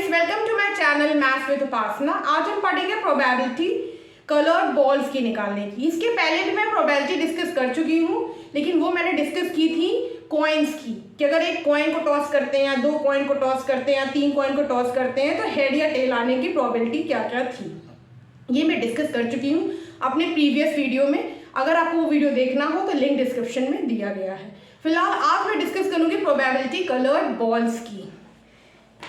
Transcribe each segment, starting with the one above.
Students, welcome to my channel maths with Upasana. आज हम पढ़ेंगे प्रोबेबिलिटी कलर्ड बॉल्स की निकालने की। इसके पहले भी मैं प्रोबेबिलिटी डिस्कस कर चुकी हूँ, लेकिन वो मैंने डिस्कस की थी कॉइन्स की, कि अगर एक कॉइन को टॉस करते हैं या दो कॉइन को टॉस करते हैं या तीन कॉइन को टॉस करते हैं तो हेड या टेल आने की प्रोबेबिलिटी क्या क्या थी। ये मैं डिस्कस कर चुकी हूँ अपने प्रीवियस वीडियो में। अगर आपको वो वीडियो देखना हो तो लिंक डिस्क्रिप्शन में दिया गया है। फिलहाल आज मैं डिस्कस करूँगी प्रोबेबिलिटी कलर्ड बॉल्स की।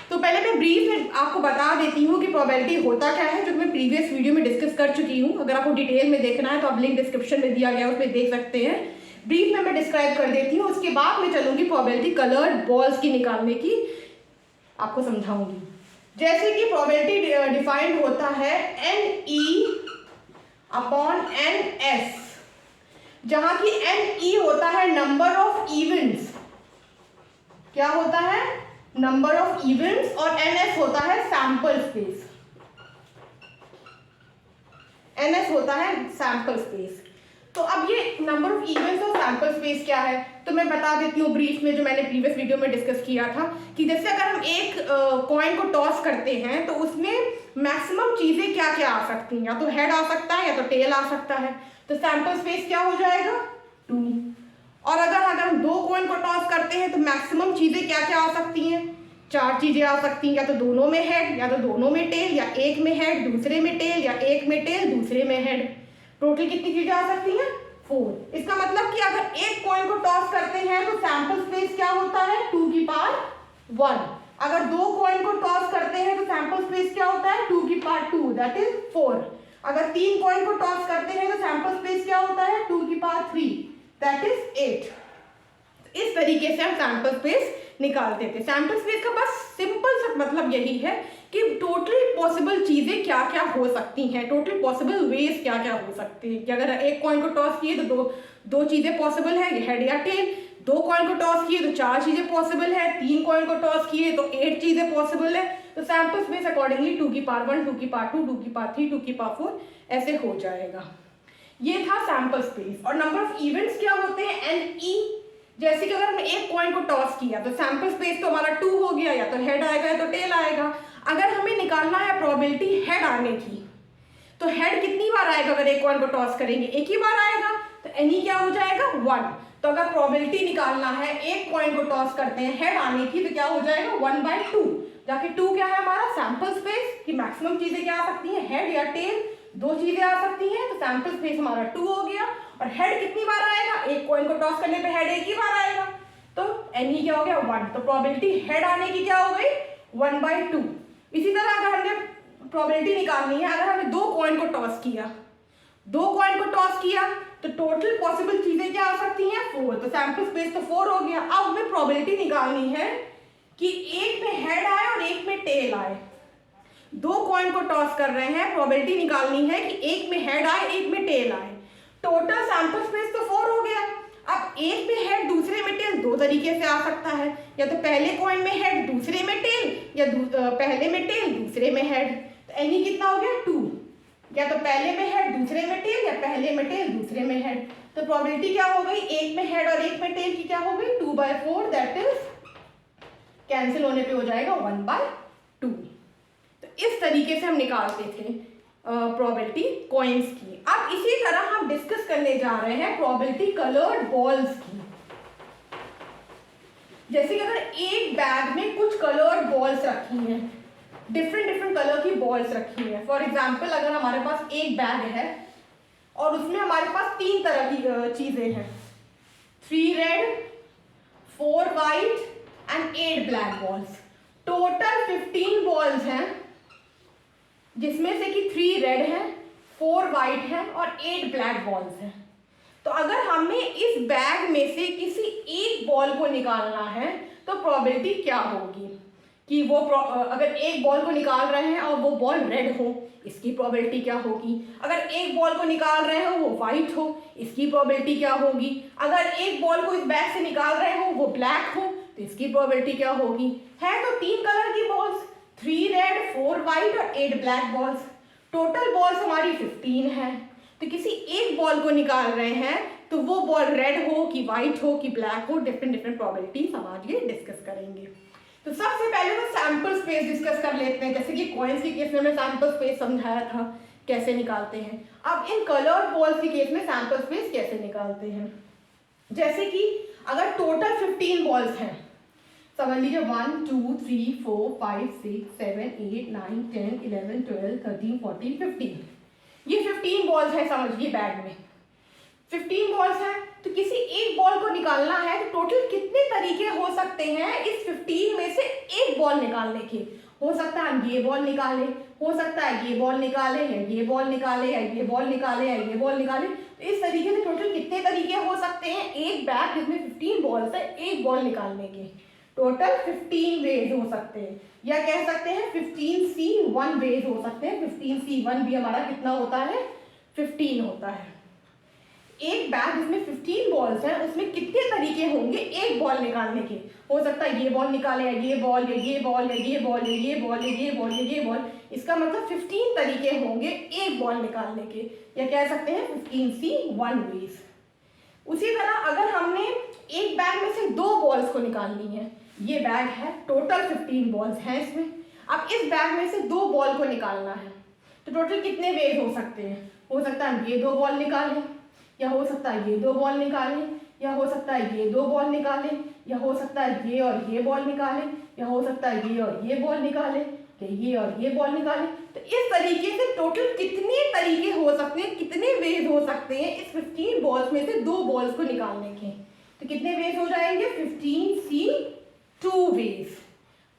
तो पहले मैं ब्रीफ में आपको बता देती हूँ कि प्रोबेबिलिटी होता क्या है, जो मैं प्रीवियस वीडियो में डिस्कस कर चुकी हूँ। अगर आपको डिटेल में देखना है तो आप लिंक डिस्क्रिप्शन में दिया गया है, उसमें देख सकते हैं। ब्रीफ में मैं डिस्क्राइब कर देती हूँ, उसके बाद मैं चलूँगी प्रोबेबिलिटी कलर्ड बॉल्स की निकालने की, आपको समझाऊंगी। जैसे कि प्रोबेबिलिटी डिफाइंड होता है NE/NS, जहाँ की NE होता है नंबर ऑफ इवेंट्स। क्या होता है? Number of events. और NS होता है सैंपल स्पेस। NS होता है सैंपल स्पेस। तो अब ये नंबर ऑफ इवेंट्स और सैंपल स्पेस क्या है तो मैं बता देती हूँ ब्रीफ में, जो मैंने प्रीवियस वीडियो में डिस्कस किया था। कि जैसे अगर हम एक कॉइन को टॉस करते हैं तो उसमें मैक्सिमम चीजें क्या क्या आ सकती हैं, या तो हेड आ सकता है या तो टेल आ सकता है। तो सैंपल स्पेस क्या हो जाएगा? 2। और अगर हम दो कॉइन को टॉस करते हैं तो मैक्सिमम चीजें क्या क्या आ सकती हैं? 4 चीजें आ सकती हैं, या तो दोनों में हेड, या तो दोनों में टेल, या एक में हेड दूसरे में टेल, या एक में टेल दूसरे में हेड। टोटल कितनी चीजें आ सकती हैं? 4। इसका मतलब कि अगर एक कॉइन को टॉस करते हैं तो सैंपल स्पेस क्या होता है? 2 की पावर 1। अगर दो कॉइन को टॉस करते हैं तो सैंपल स्पेस क्या होता है? 2 की पावर 2, दैट इज 4। अगर तीन कॉइन को टॉस करते हैं तो सैंपल स्पेस क्या होता है? 2 की पावर 3, दैट इज 8। इस तरीके से हम सैंपल स्पेस निकालते थे। सैंपल स्पेस का बस सिंपल सा मतलब यही है कि टोटल पॉसिबल चीजें क्या क्या हो सकती हैं, टोटल पॉसिबल वेज क्या क्या हो सकती हैं। कि अगर एक कॉइन को टॉस किए तो दो चीजें पॉसिबल है, हेड या टेल। दो कॉइन को टॉस किए तो 4 चीजें पॉसिबल है। तीन कॉइन को टॉस किए तो 8 चीजें पॉसिबल है। तो सैंपल स्पेस अकॉर्डिंगली 2 की पावर 1, 2 की पावर 2, 2 की पावर 3, 2 की पावर 4 ऐसे हो जाएगा। ये था सैंपल स्पेस। और नंबर ऑफ इवेंट्स क्या होते हैं? NE। जैसे कि अगर हमने एक कॉइन को टॉस किया तो सैंपल स्पेस तो हमारा 2 हो गया, या तो हेड आएगा या तो टेल आएगा। अगर हमें निकालना है प्रोबेबिलिटी हेड आने की, तो हेड कितनी बार आएगा? अगर एक कॉइन को टॉस करेंगे एक ही बार आएगा, तो NE क्या हो जाएगा? 1। तो अगर प्रोबेबिलिटी निकालना है, एक कॉइन को टॉस करते हैं हेड आने की, तो क्या हो जाएगा? 1/2। जाके 2 क्या है हमारा? सैंपल स्पेस, कि मैक्सिमम चीजें क्या आ सकती हैं? हेड या टेल, दो चीजें आ सकती हैं। तो सैंपल स्पेस हमारा 2 हो गया। और हेड कितनी बार आएगा? एक कॉइन को टॉस करने पे हेड एक ही बार आएगा, तो NE क्या हो गया? 1। तो प्रोबेबिलिटी हेड आने की क्या हो गई? 1/2। इसी तरह अगर हमने प्रोबेबिलिटी निकालनी है, अगर हमने दो कॉइन को टॉस किया, तो टोटल पॉसिबल चीजें क्या आ सकती हैं? 4। तो सैंपल स्पेस तो 4 हो गया। अब हमें प्रोबेबिलिटी निकालनी है कि एक में हेड आए और एक में टेल आए। दो कॉइन को टॉस कर रहे हैं, प्रोबेबिलिटी निकालनी है कि एक में हेड आए एक में टेल आए। टोटल सैंपल स्पेस तो 4 हो गया। अब एक में हेड दूसरे में टेल दो तरीके से आ सकता है, या तो पहले कॉइन में हेड दूसरे में टेल, या पहले में टेल दूसरे में हेड। तो NE कितना हो गया? 2। या तो पहले में हेड दूसरे में टेल, या पहले में टेल दूसरे में हेड। तो प्रोबेबिलिटी क्या हो गई? एक में हेड और एक में टेल की क्या हो गई? 2/4, दैट इज कैंसिल होने पे हो जाएगा 1/2। तो इस तरीके से हम निकालते थे प्रोबेबिलिटी कॉइन्स की। अब इसी तरह हम डिस्कस करने जा रहे हैं प्रोबेबिलिटी कलर्ड बॉल्स की। जैसे कि अगर एक बैग में कुछ कलर्ड बॉल्स रखी हैं, डिफरेंट कलर की बॉल्स रखी हैं। फॉर एग्जाम्पल, अगर हमारे पास एक बैग है और उसमें हमारे पास 3 तरह की चीजें हैं, 3 red, 4 white and 8 black balls. Total 15 balls हैं, जिसमें से कि 3 रेड हैं, 4 वाइट हैं और 8 ब्लैक बॉल्स हैं। तो अगर हमें इस बैग में से किसी एक बॉल को निकालना है तो प्रोबेबिलिटी क्या होगी? कि वो अगर एक बॉल को निकाल रहे हैं और वो बॉल रेड हो, इसकी प्रोबेबिलिटी क्या होगी? अगर एक बॉल को निकाल रहे हो वो वाइट हो, इसकी प्रोबेबिलिटी क्या होगी? अगर एक बॉल को इस बैग से निकाल रहे हो वो ब्लैक हो, तो इसकी प्रोबेबिलिटी क्या होगी? है तो 3 कलर की बॉल्स, 3 रेड, 4 वाइट और 8 ब्लैक बॉल्स। टोटल बॉल्स हमारी 15 है। तो किसी एक बॉल को निकाल रहे हैं तो वो बॉल रेड हो कि वाइट हो कि ब्लैक हो, डिफरेंट प्रोबेबिलिटीज हम आज ये डिस्कस करेंगे। तो सबसे पहले तो सैंपल स्पेस डिस्कस कर लेते हैं, जैसे कि कॉइन्स के केस में हमने सैंपल स्पेस समझाया था कैसे निकालते हैं। अब इन कलर्ड बॉल्स के केस में सैंपल स्पेस कैसे निकालते हैं। जैसे कि अगर टोटल 15 बॉल्स हैं, समझ लीजिए 1 2 3 4 5 6 7 8 9 10 11 12 13 14 15, ये 15 बॉल्स है समझिए बैग में। 15 बॉल्स हैं तो किसी एक बॉल को निकालना है तो टोटल कितने तरीके हो सकते हैं इस 15 में से एक बॉल निकालने के। हो सकता है हम ये बॉल निकालें, हो सकता है ये बॉल निकालें, या ये बॉल निकालें, या ये बॉल निकालें, या ये बॉल निकालें। तो इस तरीके से टोटल कितने तरीके हो सकते हैं एक बैग जिसमें 15 बॉल्स है एक बॉल निकालने के। टोटल 15 वेज हो सकते हैं, या कह सकते हैं 15C1 वेज हो सकते हैं। 15C1 भी हमारा कितना होता है, 15 होता है। एक बैग जिसमें 15 बॉल्स हैं उसमें कितने तरीके होंगे एक बॉल निकालने के। हो सकता है ये बॉल निकाले, या ये बॉल, या ये बॉल, या ये बॉल, या ये बॉल, या ये बॉल, या ये बॉल। इसका मतलब 15 तरीके होंगे एक बॉल निकालने के, या कह सकते हैं 15C1 वेज। उसी तरह अगर हमने एक बैग में से 2 बॉल्स को निकालनी है, ये बैग है टोटल 15 बॉल्स हैं इसमें, अब इस बैग में से 2 बॉल को निकालना है तो टोटल कितने वेज हो सकते हैं। हो सकता है हम ये 2 बॉल निकालें, या हो सकता है ये 2 बॉल निकालें, या हो सकता है ये 2 बॉल निकालें, या हो सकता है ये और ये बॉल निकालें, या हो सकता है ये और ये बॉल निकालें, या ये और ये बॉल निकालें। तो इस तरीके से टोटल कितने तरीके हो सकते हैं, कितने वेज हो सकते हैं इस 15 बॉल्स में से 2 बॉल्स को निकालने के। तो कितने वेज हो जाएंगे, 15C2 वेज।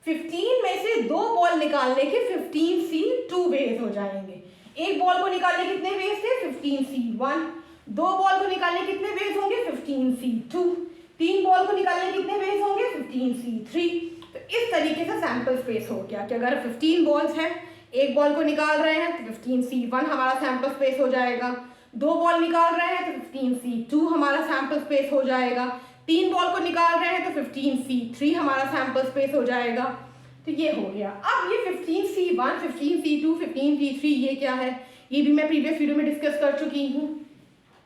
15 में से 2 बॉल निकालने के 15C2 वेज हो जाएंगे। एक बॉल को निकालने कितने वेज थे, 15C1। 2 बॉल को निकालने कितने वेज होंगे, 15C2। 3 बॉल को निकालने कितने वेज होंगे, 15C3। तो इस तरीके से सैंपल स्पेस हो गया कि अगर 15 बॉल्स हैं एक बॉल को निकाल रहे हैं तो 15C1 हमारा सैंपल स्पेस हो जाएगा। 2 बॉल निकाल रहे हैं तो 15C2 हमारा सैंपल स्पेस हो जाएगा। 3 बॉल को निकाल रहे हैं तो 15C3 हमारा सैंपल स्पेस हो जाएगा। तो ये हो गया। अब ये 15C1, 15C2, 15C3 ये क्या है, ये भी मैं प्रीवियस वीडियो में डिस्कस कर चुकी हूँ।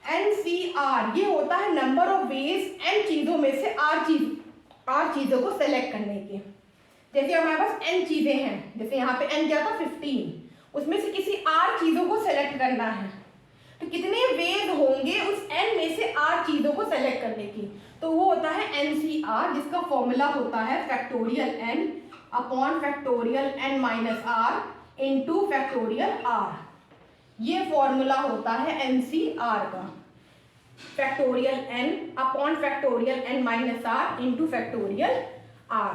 NCR ये होता है नंबर ऑफ वेज n चीज़ों में से R चीज़ों को सेलेक्ट करने के। जैसे हमारे पास n चीज़ें हैं, जैसे यहाँ पे n क्या था 15, उसमें से किसी R चीज़ों को सेलेक्ट करना है तो कितने वेज होंगे उस n में से R चीज़ों को सेलेक्ट करने की। तो वो होता है NCR, जिसका फॉर्मूला होता है factorial n upon factorial n minus r into factorial r। ये फॉर्मूला होता है NCR का, factorial n upon factorial n minus r into factorial r।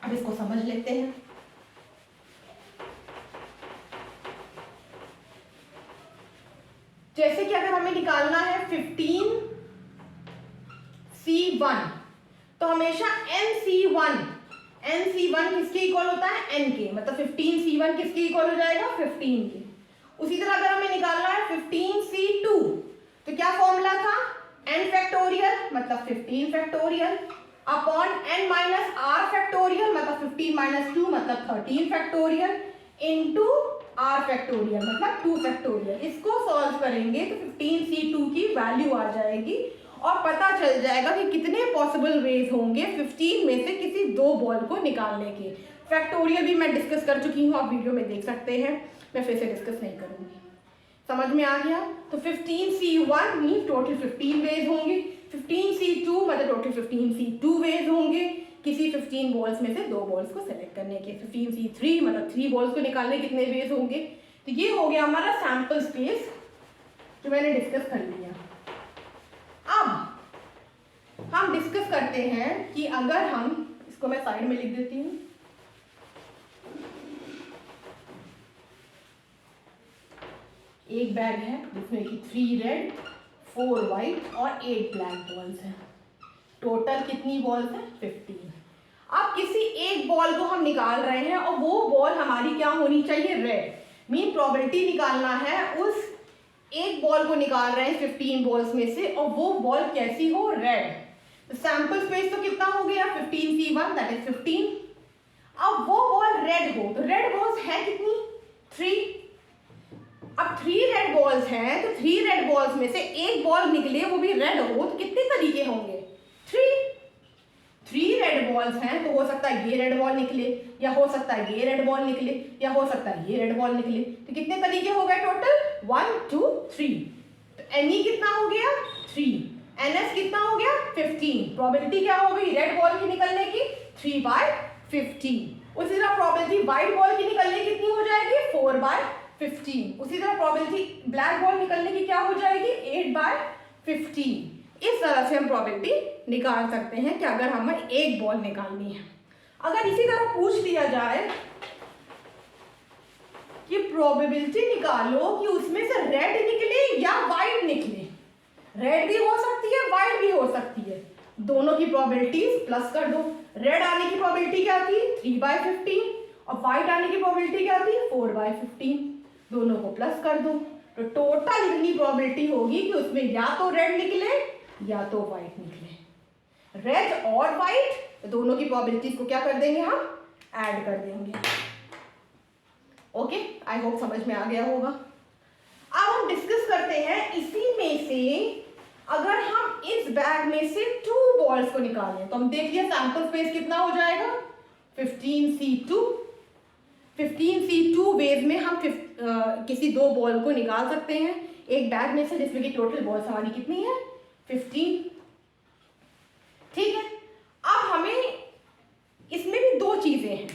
अब इसको समझ लेते हैं। जैसे कि अगर हमें निकालना है 15C1 तो हमेशा NC1 किसके इक्वल होता है, n के, मतलब 15C1 किसके इक्वल हो जाएगा, 15 के। उसी तरह अगर हमें निकालना है 15C2 तो क्या फॉर्मूला था, n फैक्टोरियल मतलब 15 factorial upon n minus r factorial मतलब 15 माइनस 2 मतलब 13 फैक्टोरियल इंटू r फैक्टोरियल मतलब 2 फैक्टोरियल। इसको सॉल्व करेंगे तो 15C2 की वैल्यू आ जाएगी और पता चल जाएगा कि कितने पॉसिबल वेज होंगे 15 में से किसी 2 बॉल को निकालने के। फैक्टोरियल भी मैं डिस्कस कर चुकी हूँ, आप वीडियो में देख सकते हैं, मैं फिर से डिस्कस नहीं करूँगी। समझ में आ गया। तो 15C1 मीन टोटल 15 वेज होंगे, 15C2 मतलब टोटल 15C2 वेज होंगे किसी 15 बॉल्स में से 2 बॉल्स को सेलेक्ट करने के। 15C3 मतलब 3 बॉल्स को निकालने कितने वेज होंगे। तो ये हो गया हमारा सैंपल स्पेस जो मैंने डिस्कस कर लिया। अब हम डिस्कस करते हैं कि अगर हम इसको मैं साइड में लिख देती हूँ, एक बैग है जिसमें कि 3 रेड 4 वाइट और 8 ब्लैक बॉल्स हैं। टोटल कितनी बॉल्स हैं, 15। अब किसी एक बॉल को हम निकाल रहे हैं और वो बॉल हमारी क्या होनी चाहिए, रेड। मीन प्रोबेबिलिटी निकालना है उस एक बॉल को निकाल रहे हैं 15 बॉल्स में से और वो बॉल कैसी हो, रेड। तो सैंपल स्पेस तो कितना हो गया, 15C1 दैट इज 15। अब वो बॉल रेड हो तो रेड बॉल्स है कितनी, 3। अब 3 रेड बॉल्स हैं तो 3 रेड बॉल्स में से एक बॉल निकले वो भी रेड हो तो कितने तरीके होंगे, 3 रेड रेड बॉल्स हैं तो हो सकता है ये रेड बॉल निकले, या हो सकता है ये रेड बॉल निकले, या हो सकता है ये रेड बॉल निकले। तो कितने तरीके हो गए टोटल? 1 2 3। तो Ne कितना हो गया? 3। Ns कितना हो गया? 15। प्रोबेबिलिटी क्या हो गई रेड बॉल की निकलने की? 3/15। उसी तरह प्रोबेबिलिटी व्हाइट बॉल की निकलने की कितनी हो जाएगी? 4/15। उसी तरह प्रोबेबिलिटी ब्लैक बॉल निकलने की क्या हो जाएगी? 8/15। इस तरह से हम प्रोबेबिलिटी निकाल सकते हैं कि अगर हमें एक बॉल निकालनी है। अगर इसी तरह पूछ दिया जाए कि प्रोबेबिलिटी निकालो कि उसमें से रेड निकले या वाइट निकले, रेड भी हो सकती है वाइट भी हो सकती है, दोनों की प्रोबेबिलिटीज प्लस कर दो। रेड आने की प्रोबेबिलिटी क्या थी? 3/15 और वाइट आने की प्रोबेबिलिटी क्या थी? 4/15। दोनों को प्लस कर दो तो टोटल इतनी प्रोबेबिलिटी होगी कि उसमें या तो रेड निकले या तो वाइट निकले। रेड और वाइट दोनों की प्रोबेबिलिटीज को क्या कर देंगे? हम ऐड कर देंगे। ओके, आई होप समझ में आ गया होगा। अब हम डिस्कस करते हैं इसी में से अगर हम इस बैग में से 2 बॉल्स को निकालें तो हम देख लिया सैंपल स्पेस कितना हो जाएगा? 15C2। 15C2 वेज में हम किसी 2 बॉल को निकाल सकते हैं एक बैग में से, जिसमें कि टोटल बॉल्स हमारी कितनी है? 15। ठीक है, अब हमें इसमें भी 2 चीजें हैं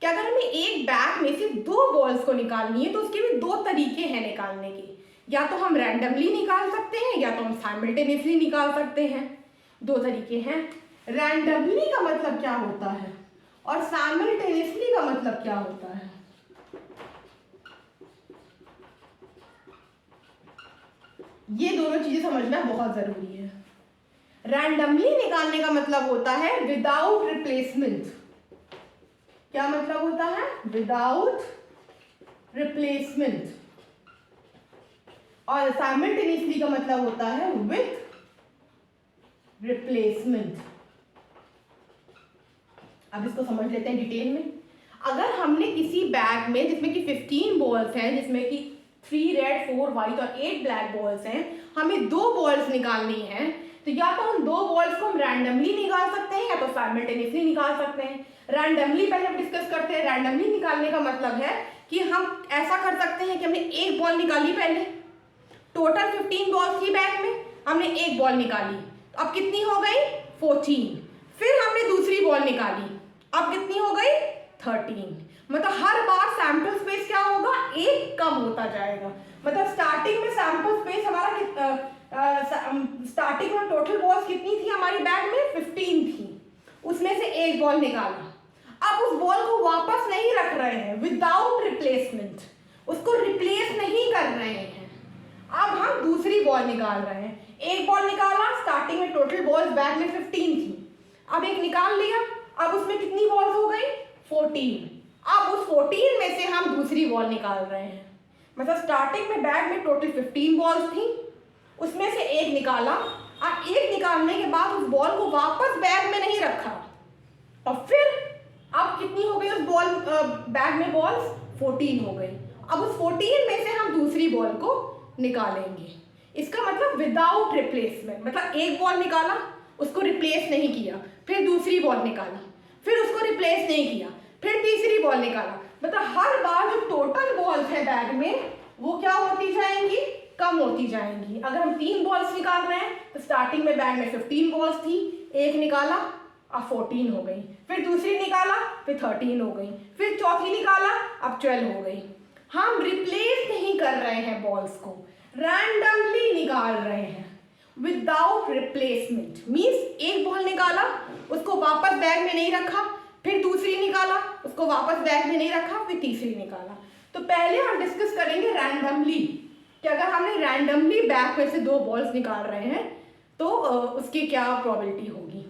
कि अगर हमें एक बैग में से 2 बॉल्स को निकालनी है तो उसके भी 2 तरीके हैं निकालने के। या तो हम रैंडमली निकाल सकते हैं या तो हम साइमल्टेनियसली निकाल सकते हैं। 2 तरीके हैं। रैंडमली का मतलब क्या होता है और साइमल्टेनियसली का मतलब क्या होता है? ये दोनों चीजें समझना बहुत जरूरी है। रैंडमली निकालने का मतलब होता है विदाउट रिप्लेसमेंट। क्या मतलब होता है? Without replacement. और साइमल्टेनियसली का मतलब होता है विथ रिप्लेसमेंट। अब इसको समझ लेते हैं डिटेल में। अगर हमने किसी बैग में जिसमें कि 15 बॉल्स हैं, जिसमें कि 3 रेड 4 व्हाइट और 8 ब्लैक बॉल्स हैं, हमें 2 बॉल्स निकालनी है तो या तो हम 2 बॉल्स को हम रैंडमली निकाल सकते हैं या तो साइमल्टेनियसली निकाल सकते हैं। रैंडमली पहले हम डिस्कस करते हैं। रैंडमली निकालने का मतलब है कि हम ऐसा कर सकते हैं कि हमने एक बॉल निकाली, पहले टोटल 15 बॉल्स थी बैग में, हमने एक बॉल निकाली तो अब कितनी हो गई? 14। फिर हमने दूसरी बॉल निकाली, अब कितनी हो गई? 13। मतलब हर बार सैंपल स्पेस क्या होगा? एक कम होता जाएगा। मतलब स्टार्टिंग में सैंपल स्पेस हमारा स्टार्टिंग में टोटल बॉल्स कितनी थी हमारी बैग में? 15 थी। उसमें से एक बॉल निकाला, अब उस बॉल को वापस नहीं रख रहे हैं, विदाउट रिप्लेसमेंट, उसको रिप्लेस नहीं कर रहे हैं। अब हम दूसरी बॉल निकाल रहे हैं। एक बॉल निकाला, स्टार्टिंग में टोटल बॉल्स बैग में 15 थी, अब एक निकाल लिया, अब उसमें कितनी बॉल्स हो गई? 14। अब उस 14 में से हम दूसरी बॉल निकाल रहे हैं। मतलब स्टार्टिंग में बैग में टोटल 15 बॉल्स थी, उसमें से एक निकाला, अब एक निकालने के बाद उस बॉल को वापस बैग में नहीं रखा और फिर अब कितनी हो गई उस बॉल बैग में बॉल्स? 14 हो गई। अब उस 14 में से हम दूसरी बॉल को निकालेंगे। इसका मतलब विदाउट रिप्लेसमेंट, मतलब एक बॉल निकाला, उसको रिप्लेस नहीं किया, फिर दूसरी बॉल निकाला, फिर उसको रिप्लेस नहीं किया, फिर तीसरी बॉल निकाला। मतलब हर बार जो टोटल बॉल्स है बैग में वो क्या होती जाएंगी? कम होती जाएंगी। अगर हम 3 बॉल्स निकाल रहे हैं तो स्टार्टिंग में बैग में 15 बॉल्स थी, एक निकाला, अब 14 हो गई, फिर दूसरी निकाला, फिर 13 हो गई, फिर चौथी निकाला, अब 12 हो गई। हम रिप्लेस नहीं कर रहे हैं बॉल्स को, रैंडमली निकाल रहे हैं विदाउट रिप्लेसमेंट। मीन्स एक बॉल निकाला, उसको वापस बैग में नहीं रखा, फिर दूसरी निकाला, उसको वापस बैग में नहीं रखा, फिर तीसरी निकाला। तो पहले हम डिस्कस करेंगे रैंडमली कि अगर हमने रैंडमली बैग में से 2 बॉल्स निकाल रहे हैं तो उसकी क्या प्रोबेबिलिटी होगी।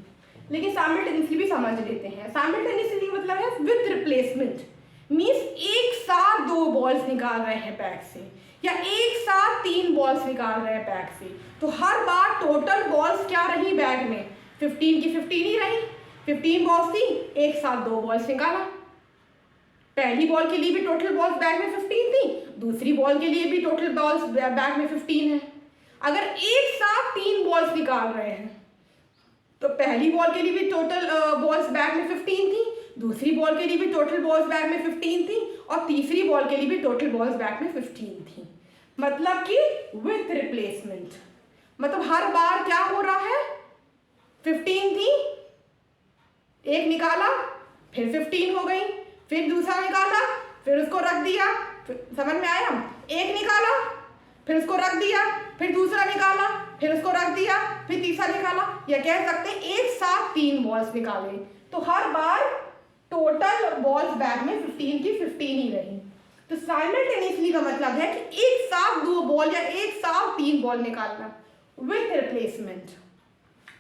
लेकिन साइमल्टेनियसली भी समझ लेते हैं। साइमल्टेनियसली मतलब है विद रिप्लेसमेंट। मीन्स एक साथ 2 बॉल्स निकाल रहे हैं बैग से या एक साथ 3 बॉल्स निकाल रहे हैं बैग से, तो हर बार टोटल बॉल्स क्या रही बैग में? 15 की 15 ही रही। 15 बॉल्स थी, एक साथ 2 बॉल्स निकाला। पहली बॉल के लिए भी टोटल बॉल्स बैग में 15 थी, दूसरी बॉल के लिए भी टोटल बॉल्स बैग में 15 है। अगर एक साथ 3 बॉल्स निकाल रहे हैं तो पहली बॉल के लिए भी टोटल बॉल्स बैग में 15 थी, दूसरी बॉल के लिए भी टोटल बॉल्स बैग में 15 थी, और तीसरी बॉल के लिए भी टोटल बॉल्स बैग में 15 थी। मतलब कि विथ रिप्लेसमेंट, मतलब हर बार क्या हो रहा है, 15 थी, एक निकाला फिर 15 हो गई, फिर दूसरा निकाला फिर उसको रख दिया, समझ में आया, एक निकाला फिर उसको रख दिया, फिर दूसरा निकाला फिर उसको रख दिया, फिर तीसरा निकाला, या कह सकते हैं एक साथ 3 बॉल्स निकाले, तो हर बार टोटल बॉल्स बैग में 15 की 15 ही रही। तो साइमल्टेनियसली का मतलब है कि एक साथ 2 बॉल या एक साथ 3 बॉल निकालना विथ रिप्लेसमेंट।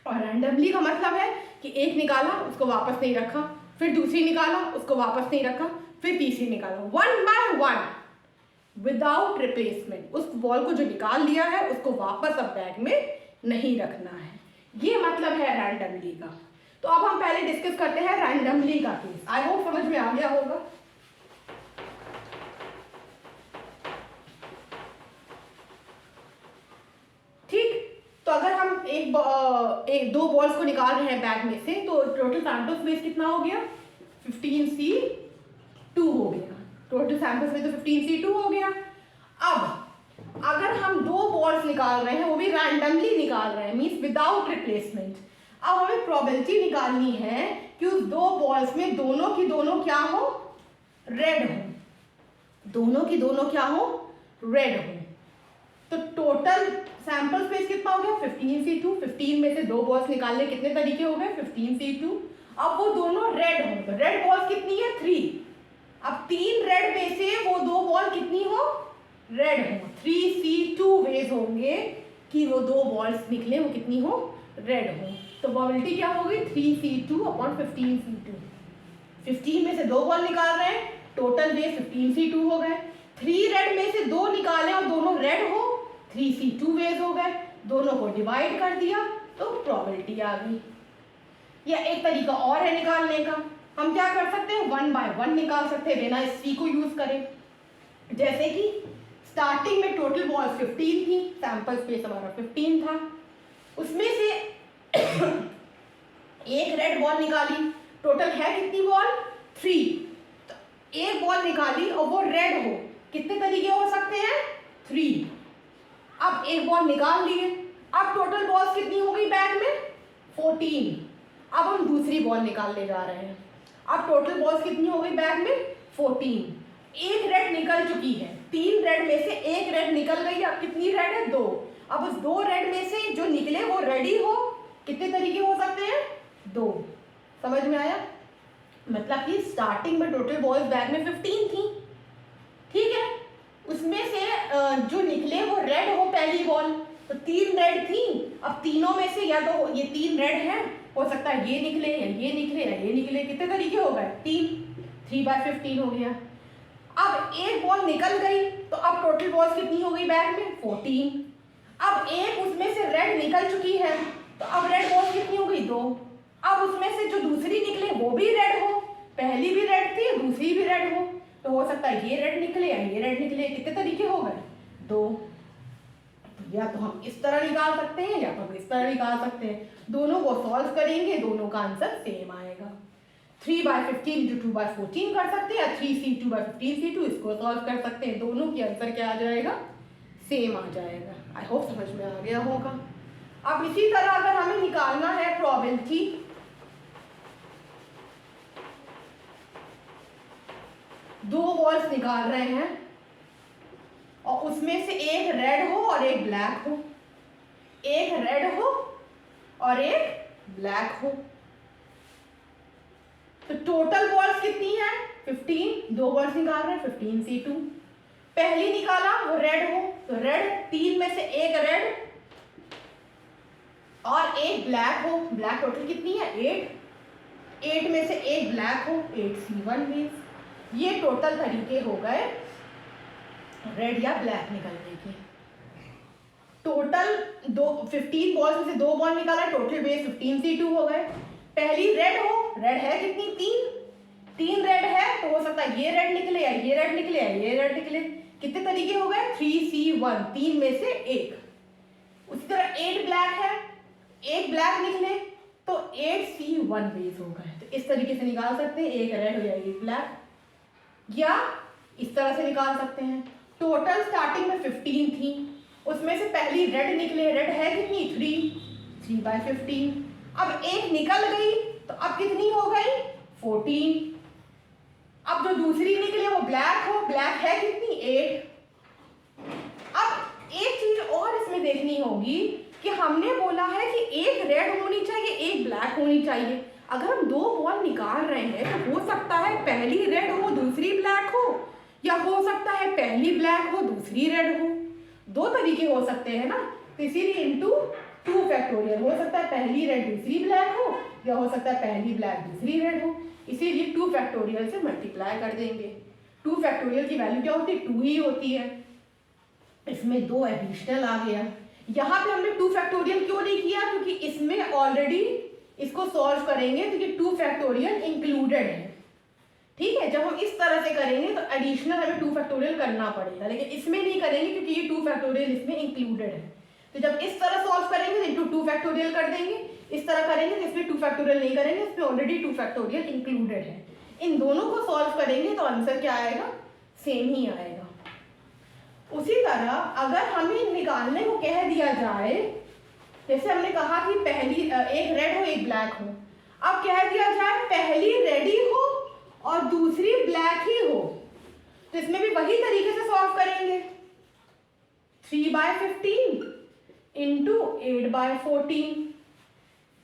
और रैंडमली का मतलब है कि एक निकाला उसको वापस नहीं रखा, फिर दूसरी निकाला उसको वापस नहीं रखा, फिर तीसरी निकाला, 1 by 1 विदाउट रिप्लेसमेंट। उस बॉल को जो निकाल लिया है उसको वापस अब बैग में नहीं रखना है, ये मतलब है रैंडमली का। तो अब हम पहले डिस्कस करते हैं रैंडमली का केस। आई होप समझ में आ गया होगा। ठीक, तो अगर हम एक 2 बॉल्स को निकाल रहे हैं बैग में से, तो टोटल सैंपल स्पेस कितना हो गया, 15C2 हो गया। टोटल सैंपल स्पेस तो 15C2 हो गया। अब अगर हम 2 बॉल्स निकाल रहे हैं, वो भी रैंडमली निकाल रहे हैं, मीन्स विदाउट रिप्लेसमेंट, अब हमें प्रोबेबिलिटी निकालनी है कि उस 2 बॉल्स में दोनों की दोनों क्या हो, रेड हो, दोनों की दोनों क्या हो, रेड हो। तो टोटल सैंपल स्पेस कितना हो गया, 15C2। 15 में से 2 बॉल्स निकालने कितने तरीके हो गए, 15C2। अब वो दोनों रेड हो, तो रेड बॉल्स कितनी है, 3। अब 3 रेड में से वो 2 बॉल कितनी हो, रेड हो, 3C2 वेज होंगे कि वो 2 बॉल्स निकले, वो कितनी हो, रेड हो। तो प्रोबेबिलिटी क्या होगी, 3C2/15C2। 15 में से 2 बॉल निकाल रहे हैं, टोटल वेज 15C2 हो गए। 3 रेड में से 2 निकाले और दोनों रेड हो, 3C2 वेज हो गए, दोनों को डिवाइड कर दिया तो प्रोबेबिलिटी आ गई। या एक तरीका और है निकालने का, हम क्या कर सकते हैं, 1 by 1 निकाल सकते हैं बिना इस C को यूज करें। जैसे कि स्टार्टिंग में टोटल बॉल 15 थी, सैंपल स्पेस हमारा 15 था, उसमें से एक रेड बॉल निकाली, टोटल है कितनी बॉल, 3। तो एक बॉल निकाली और वो रेड हो, कितने तरीके हो सकते हैं, 3। अब एक बॉल निकाल लिए, अब टोटल बॉल्स कितनी हो गई बैग में, 14। अब हम दूसरी बॉल निकालने जा रहे हैं, अब टोटल बॉल्स कितनी हो गई बैग में, 14। एक रेड निकल चुकी है, 3 रेड में से एक रेड निकल गई, अब कितनी रेड है, 2। अब उस 2 रेड में से जो निकले वो रेडी हो, कितने तरीके हो सकते हैं, 2। समझ में आया, मतलब कि स्टार्टिंग में टोटल बॉल्स बैग में 15 थी, ठीक है, उसमें से जो निकले वो रेड हो पहली बॉल, तो 3 रेड थी, अब तीनों में से या तो ये 3 रेड हैं, हो सकता है ये निकले या ये निकले या ये निकले, कितने तरीके हो गए, 3/15 हो गया। अब एक बॉल निकल गई, तो अब टोटल बॉल्स कितनी हो गई बैग में, 14। अब एक उसमें से रेड निकल चुकी है, तो अब रेड बॉल्स कितनी हो गई, 2। अब उसमें से जो दूसरी निकले वो भी रेड हो, पहली भी रेड थी दूसरी भी रेड हो, तो हो सकता है ये रेड निकले या ये रेड निकले, कितने तरीके हो गए, 2। या तो हम इस तरह निकाल सकते हैं या तो हम इस तरह निकाल सकते हैं, दोनों को सॉल्व करेंगे, दोनों का आंसर सेम आएगा। 3/15 × 2/14 कर सकते हैं, या 3C2/15C2 इसको सॉल्व कर सकते हैं, दोनों की आंसर क्या आ जाएगा, सेम आ जाएगा। आई होप समझ में आ गया होगा। अब इसी तरह अगर हमें निकालना है प्रोबेबिलिटी, दो बॉल्स निकाल रहे हैं और उसमें से एक रेड हो और एक ब्लैक हो, एक रेड हो और एक ब्लैक हो, तो टोटल बॉल्स कितनी है, 15। 2 बॉल्स निकाल रहे हैं, 15C2। पहली निकाला वो रेड हो, तो रेड, 3 में से एक रेड और एक ब्लैक हो, ब्लैक टोटल कितनी है, 8। 8 में से एक ब्लैक हो, 8C1 मीन्स ये टोटल तरीके हो गए रेड या ब्लैक निकलने के। टोटल 15 बॉल्स में से 2 बॉल निकाला, टोटल बेस 15C2 हो गए। पहली रेड हो, रेड है कितनी, 3 रेड है, तो हो सकता है ये रेड निकले या ये रेड निकले या ये रेड निकले, कितने तरीके हो गए, 3C1, 3 में से एक। उसी तरह 8 ब्लैक है, एक ब्लैक निकले, तो 8C1 बेस होगा। तो इस तरीके से निकाल सकते हैं, एक रेड हो जाएगी ब्लैक, या इस तरह से निकाल सकते हैं। टोटल स्टार्टिंग में 15 थी, उसमें से पहली रेड निकले, रेड है कितनी 3/15। अब एक निकल गई तो अब कितनी हो गई 14। अब जो दूसरी निकले वो ब्लैक हो, ब्लैक है कितनी 8। अब एक चीज और इसमें देखनी होगी कि हमने बोला है कि एक रेड होनी चाहिए, एक ब्लैक होनी चाहिए। अगर हम दो बॉल निकाल रहे हैं तो हो सकता है पहली रेड हो दूसरी ब्लैक हो, या हो सकता है पहली ब्लैक हो दूसरी रेड हो। दो तरीके हो सकते हैं ना, तो इसीलिए इंटू 2 फैक्टोरियल, हो सकता है पहली रेड दूसरी ब्लैक हो, या हो सकता है पहली ब्लैक दूसरी रेड हो, इसीलिए 2 फैक्टोरियल से मल्टीप्लाई कर देंगे। 2 फैक्टोरियल की वैल्यू क्या होती है 2 ही होती है, इसमें 2 एडिशनल आ गया। यहाँ पे हमने 2 फैक्टोरियल क्यों नहीं किया, क्योंकि इसमें ऑलरेडी इसको सॉल्व करेंगे तो ये 2 फैक्टोरियल इंक्लूडेड है। ठीक है, जब हम इस तरह से करेंगे तो एडिशनल हमें 2 फैक्टोरियल करना पड़ेगा, लेकिन इसमें नहीं करेंगे क्योंकि ये 2 फैक्टोरियल इसमें इंक्लूडेड है। तो जब इस तरह सॉल्व करेंगे तो इंटू 2 फैक्टोरियल कर देंगे, इस तरह करेंगे तो इसमें 2 फैक्टोरियल नहीं करेंगे, इसमें ऑलरेडी 2 फैक्टोरियल इंक्लूडेड है। इन दोनों को सॉल्व करेंगे तो आंसर क्या आएगा, सेम ही आएगा। उसी तरह अगर हमें निकालने को कह दिया जाए, जैसे हमने कहा कि पहली एक रेड हो एक ब्लैक हो, अब कह दिया जाए पहली रेड ही हो और दूसरी ब्लैक ही हो, तो इसमें भी वही तरीके से सॉल्व करेंगे। 3/15 इंटू 8/14,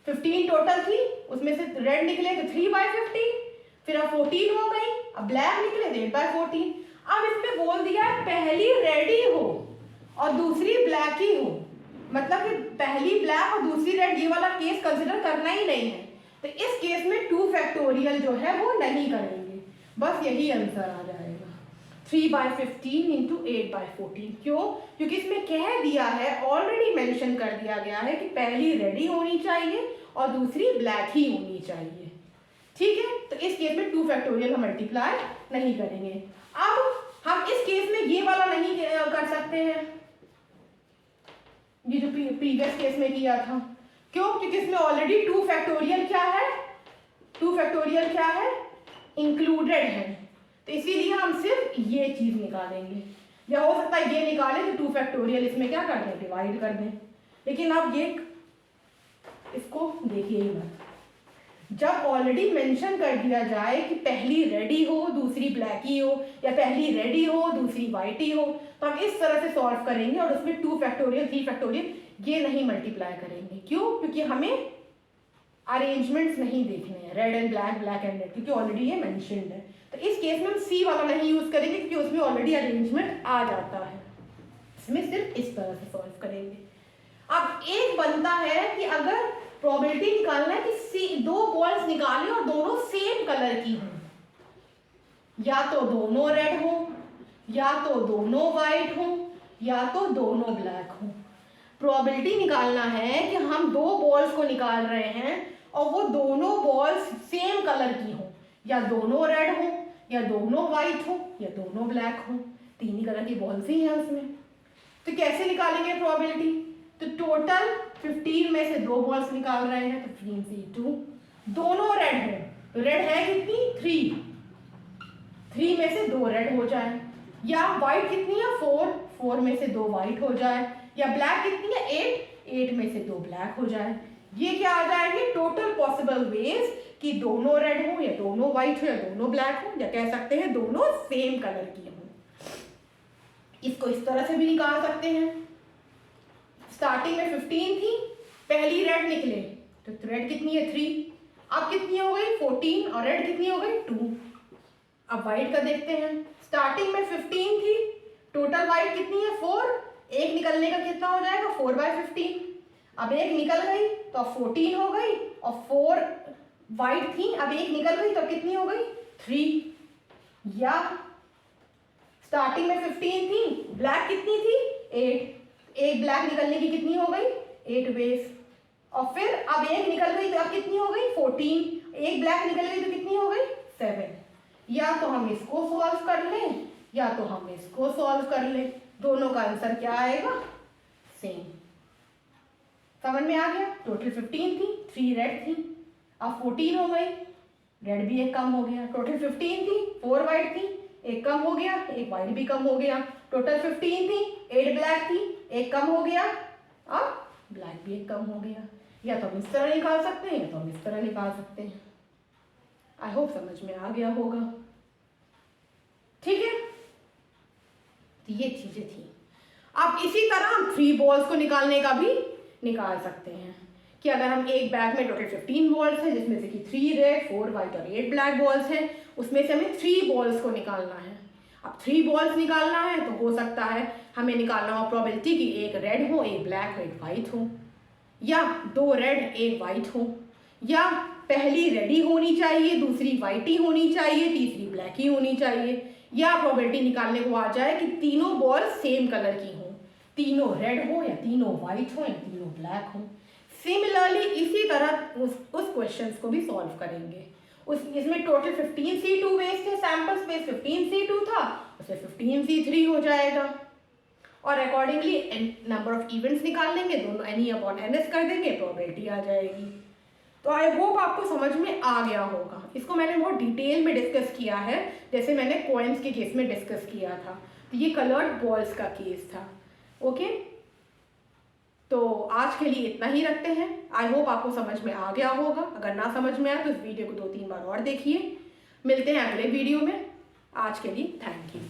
15 टोटल थी, उसमें से रेड निकले तो 3/15, फिर अब 14 हो गई, अब ब्लैक निकले तो 8/14। अब इसमें बोल दिया है पहली रेड ही हो और दूसरी ब्लैक ही हो, मतलब कि पहली ब्लैक और दूसरी रेड, ये वाला केस कंसिडर करना ही नहीं है। तो इस केस में 2 फैक्टोरियल जो है वो नहीं करेंगे, बस यही आंसर आ जाएगा 3/15 इंटू 8/14। क्यों, क्योंकि इसमें कह दिया है, ऑलरेडी मेंशन कर दिया गया है कि पहली रेड ही होनी चाहिए और दूसरी ब्लैक ही होनी चाहिए। ठीक है, तो इस केस में 2 फैक्टोरियल हम मल्टीप्लाई नहीं करेंगे। अब हम इस केस में ये वाला नहीं कर सकते हैं, ये जो प्रीवियस केस में किया था। क्यों, क्योंकि इसमें ऑलरेडी 2 फैक्टोरियल क्या है, 2 फैक्टोरियल क्या है इंक्लूडेड है, तो इसीलिए हम सिर्फ ये चीज निकालेंगे। या हो सकता है ये निकालें तो 2 फैक्टोरियल इसमें क्या कर दें, डिवाइड कर दें। लेकिन अब ये इसको देखिए ही मत, जब ऑलरेडी मेंशन कर दिया जाए कि पहली रेड ही हो दूसरी ब्लैक ही हो, या पहली रेड ही हो दूसरी वाइट ही हो, तो हम इस तरह से सॉल्व करेंगे और उसमें 2 फैक्टोरियल 3 फैक्टोरियल ये नहीं मल्टीप्लाई करेंगे। क्यों, क्योंकि हमें अरेंजमेंट्स नहीं देखने हैं, red and black, black and red, क्योंकि ऑलरेडी ये मेंशनड है। तो इस केस में हम सी वाला नहीं यूज करेंगे क्योंकि उसमें ऑलरेडी अरेंजमेंट आ जाता है, इसमें सिर्फ इस तरह से सॉल्व करेंगे। अब एक बनता है कि अगर प्रोबेबिलिटी निकालना है कि दो बॉल्स निकालें और दोनों सेम कलर की हों, या तो दोनों रेड हो, या तो दोनों वाइट हो, या तो दोनों ब्लैक हो। प्रोबेबिलिटी निकालना है कि हम दो बॉल्स को निकाल रहे हैं और वो दोनों बॉल्स सेम कलर की हो, या दोनों रेड हो, या दोनों वाइट हो, या दोनों ब्लैक हो। तीन ही कलर की बॉल्स ही हैं उसमें। तो कैसे निकालेंगे प्रोबेबिलिटी, तो टोटल 15 में से दो बॉल्स निकाल रहे हैं तो 3C2, दोनों रेड है तो रेड है कितनी 3 में से दो रेड हो जाए, या वाइट कितनी है 4 में से दो वाइट हो जाए, या ब्लैक कितनी है 8 में से दो ब्लैक हो जाए। ये क्या आ जाएंगे टोटल पॉसिबल वेज कि दोनों रेड हो, या दोनों वाइट हो, या दोनों ब्लैक हो, या कह सकते हैं दोनों सेम कलर की हो। इसको इस तरह से भी निकाल सकते हैं, स्टार्टिंग में 15 थी, पहली रेड निकले तो रेड कितनी है 3, अब कितनी हो गई 14 और रेड कितनी हो गई 2। अब वाइट का देखते हैं, स्टार्टिंग में 15 थी, टोटल वाइट कितनी है 4, एक निकलने का कितना हो जाएगा 4/15। अब एक निकल गई तो अब 14 हो गई और 4 वाइट थी, अब एक निकल गई तो कितनी हो गई 3। या स्टार्टिंग में 15 थी, ब्लैक कितनी थी 8, एक ब्लैक निकलने की कितनी हो गई 8 बेस, और फिर अब एक निकल गई तो अब कितनी हो गई 14, एक ब्लैक निकल गई तो कितनी हो गई 7। या तो हम इसको सॉल्व कर लें या तो हम इसको सॉल्व कर लें, दोनों का आंसर क्या आएगा सेम। समझ में आ गया। टोटल 15 थी, 3 रेड थी, अब 14 हो गई, रेड भी एक कम हो गया। टोटल 15 थी, 4 वाइट थी, एक कम हो गया, एक वाइट भी कम हो गया। टोटल 15 थी, 8 ब्लैक थी, एक कम हो गया, अब ब्लैक भी एक कम हो गया। या तो हम इस तरह निकाल सकते हैं या तो हम इस तरह निकाल सकते हैं। आई होप समझ में आ गया होगा। ठीक है, तो ये चीजें थी। अब इसी तरह हम 3 बॉल्स को निकालने का भी निकाल सकते हैं कि अगर हम एक बैग में टोटल 15 बॉल्स हैं जिसमें से कि 3 रेड, 4 वाइट और 8 ब्लैक बॉल्स हैं, उसमें से हमें 3 बॉल्स को निकालना है। अब 3 बॉल्स निकालना है तो हो सकता है हमें निकालना हो प्रोबेबिलिटी कि एक रेड हो, एक ब्लैक हो, एक वाइट हो, या 2 रेड, एक वाइट हो, या पहली रेडी होनी चाहिए, दूसरी वाइट ही होनी चाहिए, तीसरी ब्लैक ही होनी चाहिए, या प्रोबेबिलिटी निकालने को आ जाए कि तीनों बॉल सेम कलर की हो, तीनों रेड हो या तीनों वाइट हो या तीनों ब्लैक हो। सिमिलरली इसी तरह उस क्वेश्चंस को भी सॉल्व करेंगे। इसमें टोटल 15 C2 वेस्ट थे, सैम्पल स्पेस 15 C2 था, उसे 15 C3 हो जाएगा और अकॉर्डिंगली नंबर ऑफ इवेंट्स निकाल लेंगे, दोनों NE/NS कर देंगे, प्रोबेबिलिटी आ जाएगी। तो आई होप आपको समझ में आ गया होगा। इसको मैंने बहुत डिटेल में डिस्कस किया है, जैसे मैंने कॉइन्स के केस में डिस्कस किया था। तो ये कलर्ड बॉल्स का केस था। ओके, तो आज के लिए इतना ही रखते हैं। आई होप आपको समझ में आ गया होगा। अगर ना समझ में आए तो इस वीडियो को 2-3 बार और देखिए। मिलते हैं अगले वीडियो में। आज के लिए थैंक यू।